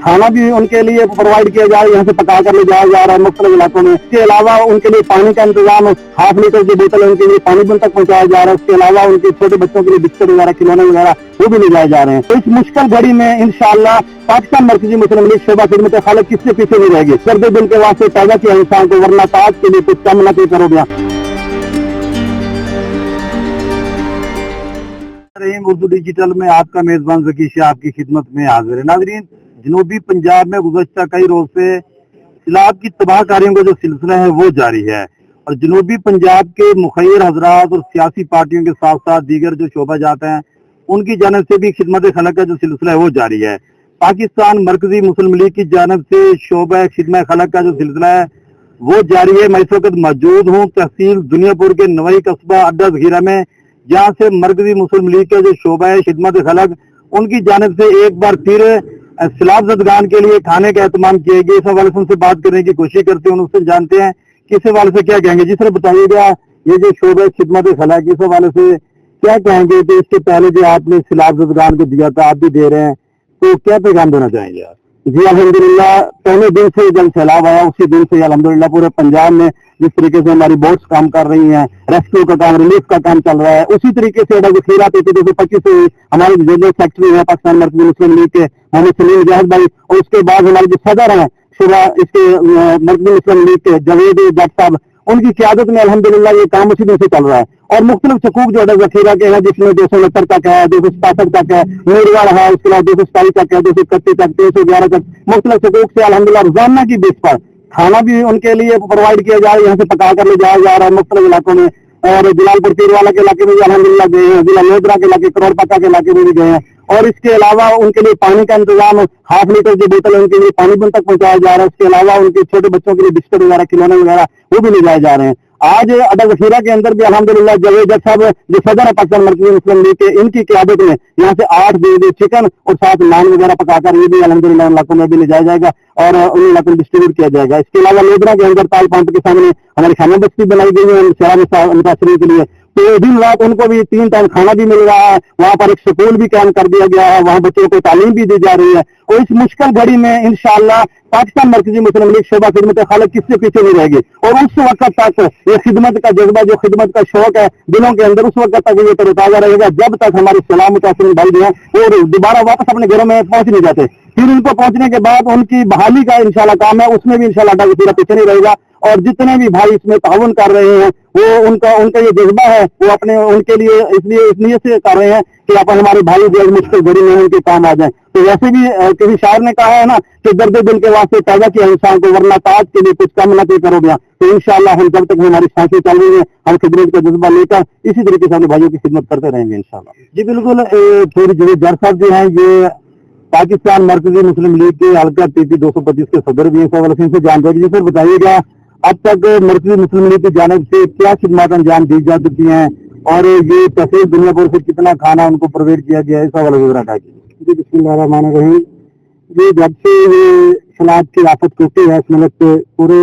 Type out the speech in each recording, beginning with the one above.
खाना भी उनके लिए प्रोवाइड किया जा रहा है, यहाँ से पका कर ले जाया जा रहा है मुख्तलिफ इलाकों में। इसके अलावा उनके लिए पानी का इंतजाम, 1/2 लीटर की बोतल उनके लिए पानी उन तक पहुंचाया जा रहा है। उसके अलावा उनके छोटे बच्चों के लिए बिस्कुट वगैरह, खिलौने वगैरह वो भी ले जाए जा रहे हैं। तो इस मुश्किल घड़ी में इंशाअल्लाह पाकिस्तान मरकजी मुस्लिम लीग शोबा खिदमत खालक किससे पीछे नहीं रहेगी। सर्द दिल के वास्ते पैदा किया इंसान को, वरना ताज के लिए कुछ कम न करोगे। उर्दू डिजिटल में आपका मेजबान ज़की शाह आपकी खिदमत में हाजिर है। नाज़रीन, जनूबी पंजाब में गुज़श्ता कई रोज से सैलाब की तबाहकारियों का जो सिलसिला है वो जारी है, और जनूबी पंजाब के मुखैर हजरात और सियासी पार्टियों के साथ साथ दीगर जो शोबा जाते हैं उनकी जानब से भी खिदमत खलक का जो सिलसिला है वो जारी है। पाकिस्तान मरकजी मुस्लिम लीग की जानब से शोबा खिदमत खलक का जो सिलसिला है वो जारी है। मैं इस वक्त मौजूद हूँ तहसील दुनियापुर के नवई कस्बा अड्डा ज़खीरा में, जहाँ से मरकजी मुस्लिम लीग का जो शोबा है खिदमत खलक उनकी जानब से एक बार फिर सैलाब ज़दगान के लिए खाने का एहतमाम किया गया। इस हवाले से उनसे बात करने की कोशिश करते हैं, उनसे जानते हैं कि इस हवाले से क्या कहेंगे। जिस तरह बताइएगा ये जो शोबा खिदमत खलक इस हवाले से क्या कहेंगे कि इसके पहले जो आपने सैलाब ज़दगान को दिया था, आप भी दे रहे हैं, तो क्या पैगाम देना चाहेंगे आप? जी अल्हम्दुलिल्लाह, पहले दिन से जब सैलाब आया उसी दिन से अल्हम्दुलिल्लाह पूरे पंजाब में जिस तरीके से हमारी बोट्स काम कर रही हैं, रेस्क्यू का काम, रिलीफ का काम चल रहा है, उसी तरीके से अड्डा ज़खीरा 225 से हमारे जनरल सेक्रेटरी है पाकिस्तान मरकजी मुस्लिम लीग के मोहम्मद सलीम जहाज भाई, और उसके बाद हमारे जो सदर हैं शुरा इसके मरकजी मुस्लिम लीग के जावेद जट साहब, उनकी क़यादत में अल्हम्दुलिल्लाह ये काम उसी दिन से चल रहा है। और मुख्तलिफ सकूक जो अड्डा ज़खीरा के हैं जिसमें 269 तक है, 267 तक है, मीरवाड़ है, उसके बाद 227 तक है, 231 तक, 311 तक, मुख्तलिफ सकूक से अल्हम्दुलिल्लाह रोजाना की बेस पर खाना भी उनके लिए प्रोवाइड किया जा रहा है, यहाँ से पका कर ले जाया जा रहा है मुख्तलिफ इलाकों में। और जलालपुर पीरवाला के इलाके में भी अल्हम्दुलिल्लाह गए हैं, जिला लोधरा के इलाके, करोड़ पक्का के इलाके में भी गए हैं। और इसके अलावा उनके लिए पानी का इंतजाम, 1/2 लीटर की बोतल उनके लिए पानी उन तक पहुंचाया जा रहा है। उसके अलावा उनके छोटे बच्चों के लिए बिस्कुट वगैरह, खिलौने वगैरह वो भी ले जाए जा रहे हैं। आज अड्डा ज़खीरा के अंदर भी अल्हम्दुलिल्लाह जावेद जट साहब जो सदर है पाकिस्तान मरकजी मुस्लिम लीग के, इनकी क़यादत में यहाँ से 8 दे चिकन और 7 नान वगैरह पकाकर ये भी अल्हम्दुलिल्लाह उन इलाकों में भी ले जाया जाएगा और उन इलाकों में डिस्ट्रीब्यूट किया जाएगा। इसके अलावा लोधरा के अंदर ताल पंप के सामने हमारी खाना बस्ती बनाई गई है शराब मुतासरीन के लिए, तो दिन रात उनको भी 3 टाइम खाना भी मिल रहा है। वहाँ पर एक स्कूल भी कायम कर दिया गया है, वहाँ बच्चों को तालीम भी दी जा रही है। और इस मुश्किल घड़ी में इंशाअल्लाह पाकिस्तान मरकजी मुस्लिम लीग शोबा खिदमत खालक किससे पीछे नहीं रहेगी। और उस वक्त तक ये खिदमत का जज्बा, जो खिदमत का शौक है दिलों के अंदर, उस वक्त तक ये तरोताजा रहेगा जब तक हमारे सलाम मुतासरीन भाई जो है वो दोबारा वापस अपने घरों में पहुंच नहीं जाते। फिर उनको पहुंचने के बाद उनकी बहाली का इंशाअल्लाह काम है, उसमें भी इंशाअल्लाह अड्डा ज़खीरा पीछे नहीं रहेगा। और जितने भी भाई इसमें ताउन कर रहे हैं वो उनका ये जज्बा है, वो अपने उनके लिए इसलिए इस नियत से कर रहे हैं कि अपन हमारे भाई जो मुश्किल घड़ी में उनके काम आ जाए। तो वैसे भी किसी शायर ने कहा है ना कि दर्द दिल के वास्ते पैदा किया इंसान को, वरना ताज के लिए कुछ कम न करोगे। तो इंशाअल्लाह हम जब तक हमारी सांसें चल रही है हम खिदमत का जज्बा लेकर इसी तरीके से अपने भाइयों की खिदमत करते रहेंगे इंशाअल्लाह। जी बिल्कुल, थोड़ी जावेद जट साहब जो है ये पाकिस्तान मरकजी मुस्लिम लीग के हल्का PP 225 के सदर भी हैं, से जानकारी जी सर बताइएगा अब तक मरकजी मुस्लिम लीग की जानिब से क्या खिदमत अंजाम दी जा चुकी हैं और ये तहसील दुनियापुर से कितना खाना उनको प्रोवाइड किया गया है, इस हवाले से जरा जी। बिस्मिल्लाहिर्रहमानिर्रहीम। जी जब से ये सैलाब की आफत टूटी है इस मुल्क पे, पूरे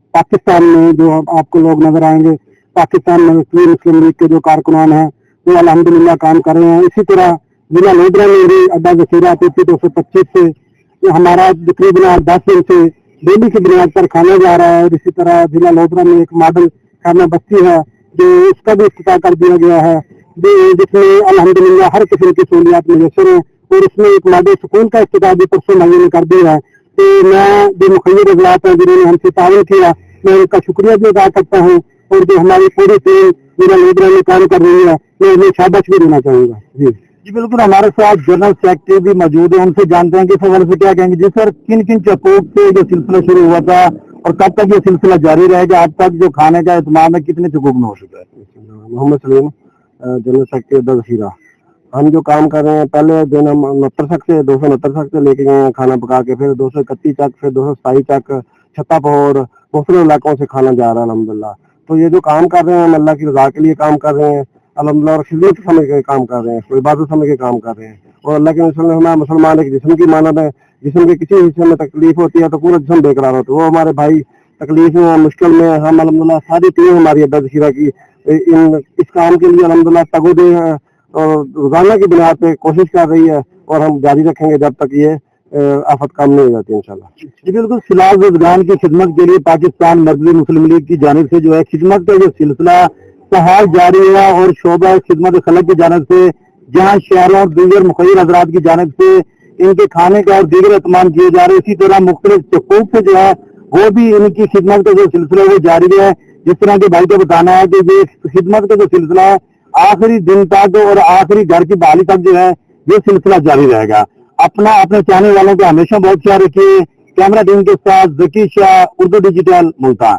पाकिस्तान में जो आपको लोग नजर आएंगे पाकिस्तान मरकजी मुस्लिम लीग के जो कारकुनान हैं वो अल्हम्दुलिल्लाह काम कर रहे हैं। इसी तरह जिला लोधरा में भी अड्डा ज़खीरा PP 225 से हमारा तकरीबन 10 दिन से डेली की बुनियाद पर खाना जा रहा है। और इसी तरह जिला लोधरा में एक मॉडल खाना बस्ती है जो उसका भी इफ्तिताह कर दिया गया है, जिसमें अल्हम्दुलिल्लाह हर किस्म की सहूलियात मुयसर है। और इसमें एक मॉडल स्कूल का इफ्तिताह भी परसों महीने में कर दिया है। तो मैं जो मुखिर हज़रात हैं जिन्होंने हमसे ताउन किया, मैं उनका शुक्रिया भी अदा करता हूँ। और जो हमारी पूरी टीम जिला लोधरा में काम कर रही है मैं उन्हें शाबाश भी देना चाहूँगा। जी बिल्कुल, हमारे साथ जनरल सेक्रेटरी भी मौजूद है, उनसे जानते हैं कि इस हवाले से क्या कहेंगे। जी सर, किन किन चकों से जो सिलसिला शुरू हुआ था और कब तक ये सिलसिला जारी रहेगा? अब तक जो खाने का एहतमाम है कितने चकों में हो चुका है? मोहम्मद सलीम, जनरल सेक्रेटरी अड्डा ज़खीरा। हम जो काम कर रहे हैं पहले दिन हम 269 तक से लेके गए हैं खाना पका के, फिर 231 तक, फिर 227 तक छत्तापोर मुख्तलिफ इलाकों से खाना जा रहा है अल्हम्दुलिल्लाह। तो ये जो काम कर रहे हैं हम अल्लाह की रज़ा के लिए काम कर रहे हैं अल्हम्दुलिल्लाह, और खिदमत समझ के काम कर रहे हैं, कोई इबादत समझ के काम कर रहे हैं। और अल्लाह के रसूल ने हमारा मुसलमान एक जिस्म की मानद है, जिस्म के किसी हिस्से में तकलीफ होती है तो पूरा जिस्म बेकरार होता है। वो हमारे भाई तकलीफ में मुश्किल में, हम अल्हम्दुलिल्लाह सारी टीम हमारी अड्डा ज़खीरा की इस काम के लिए अल्हम्दुलिल्लाह तगोदे और रोजाना की बुनियाद पे कोशिश कर रही है और हम जारी रखेंगे जब तक ये آفت کام نہیں ہو جاتی انشاءاللہ. جی بالکل. سیلاب زدگان کی خدمت کے لیے پاکستان مرکزی مسلم لیگ کی جانب سے جو ہے خدمت کا جو سلسلہ بہار جاری ہے اور شعبہ خدمت خلق کی جانب سے جہاں شہروں اور دیگر مخیر حضرات کی جانب سے ان کے کھانے کا اور دیگر اہتمام کیے جا رہے ہیں. اسی طرح مختلف چکوک سے جو ہے وہ بھی ان کی خدمت کا جو سلسلہ وہ جاری ہے. جس طرح کے بھائی کا بتانا ہے کہ یہ خدمت کا جو سلسلہ ہے آخری دن تک اور آخری گھر کی بحالی تک جو ہے یہ سلسلہ جاری رہے گا. اپنے چاہنے والوں کا ہمیشہ بہت خیال رکھیے. کیمرہ ٹیم کے ساتھ ذکی شاہ، اردو ڈیجیٹل، ملتان.